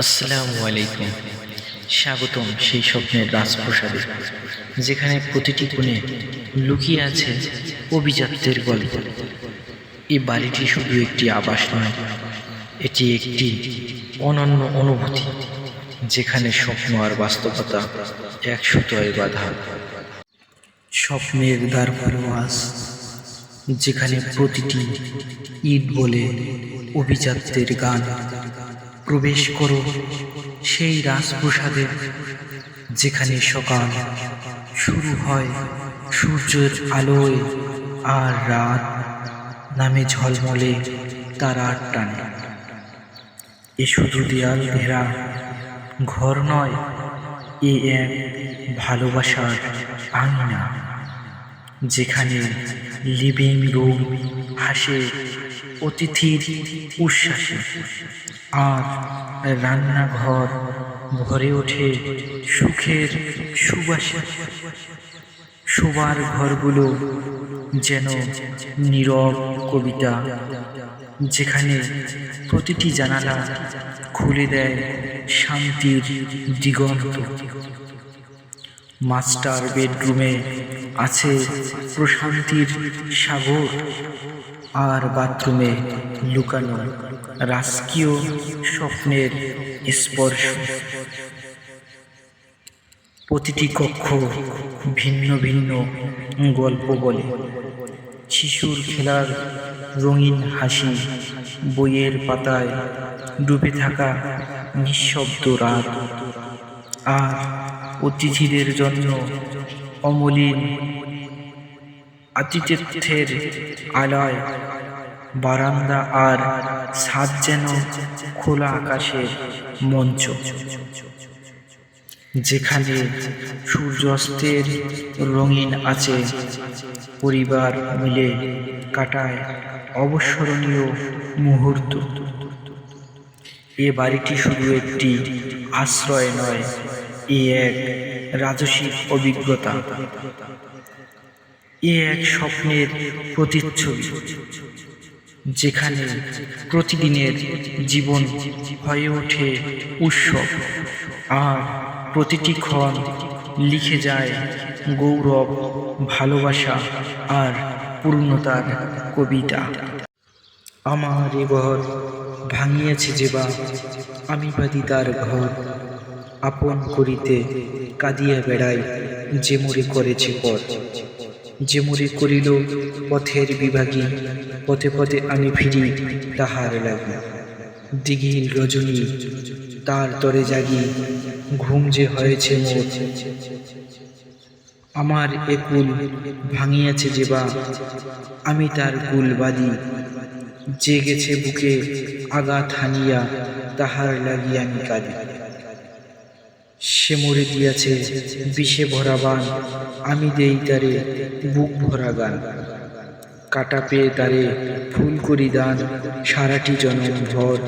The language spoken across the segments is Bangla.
আসসালামু আলাইকুম। স্বাগতম সেই স্বপ্নের রাজপ্রাসাদে, যেখানে প্রতিটি কোণে লুকিয়ে আছে অভিজাত্যের গল্প। এই বাড়িটি শুধু একটি আবাস নয়, এটি একটি অনন্য অনুভূতি, যেখানে স্বপ্ন আর বাস্তবতা এক সুতোয় বাঁধা। স্বপ্নের দ্বার পরোয়াজ, যেখানে প্রতিটি ইট বলে অভিজাত্যের গান। প্রবেশ করো সেই রাজপ্রাসাদে, যেখানে সকাল শুরু হয় সূর্যের আলোয় আর রাত নামে ঝলমলে তারার টানে। এ শুধু দেয়াল ঘেরা ঘর নয়, এ এক ভালোবাসার আঙিনা, যেখানে লিভিং রুম হাসে অতিথির উচ্ছ্বাসে, আর রান্নাঘর ভরে ওঠে সুখের সুবাসে। শোবার ঘরগুলো যেন নীরব কবিতা, যেখানে প্রতিটি জানালা খুলে দেয় শান্তির দিগন্ত। মাস্টার বেডরুমে আছে প্রশান্তির সাগর, আর বাথরুমে লুকানো রাজকীয় স্বপ্নের স্পর্শ। প্রতিটি কক্ষ ভিন্ন ভিন্ন গল্প বলে, শিশুর খেলার রঙিন হাসি, বইয়ের পাতায় ডুবে থাকা নিঃশব্দ রাত, আর অতিথিদের জন্য অমলিন আতিথ্যের আলয়। বারান্দা আর ছাদ যেন খোলা আকাশের মঞ্চ, যেখানে সূর্যাস্তের রঙিন আছে পরিবার মিলে কাটায় অবিস্মরণীয় মুহূর্ত। এ বাড়িটি শুধু একটি আশ্রয় নয়, এ এক রাজসিক অভিজ্ঞতা, এ এক স্বপ্নের প্রতিচ্ছবি, যেখানে প্রতিদিনের জীবন হয়ে ওঠে উৎসব, আর প্রতিটি ক্ষণ লিখে যায় গৌরব, ভালোবাসা আর পূর্ণতার কবিতা। আমার এ ঘর ভাঙিয়েছে যেবা, আমি বাদি তার ঘর। আপন করিতে কাঁদিয়া বেড়াই, যে মোরে করেছে পর। যে মোরে করিল পথের বিভাগী, পথে পথে আমি ফিরি তাহার লাগি। দিঘিল রজনী তার তরে জাগি, ঘুম যে হয়েছে মোর। আমার এ কুল ভাঙিয়াছে যেবা, আমি তার কুল বাদি। যে গেছে বুকে আঘাত হানিয়া, তাহার লাগি আমি কাঁদি। সে মরে দিয়াছে বিষে ভরা বান, আমি দেই তারে বুক ভরা গান। কাটা পেয়ে তারে ফুল করি দান, সারাটি জনম ভর।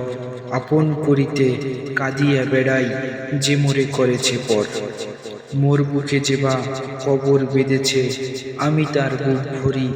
আপন করিতে কাঁদিয়া বেড়াই, যে মোরে করেছে পর। মোর বুকে যেবা কবর বেঁধেছে, আমি তার বুক ভরি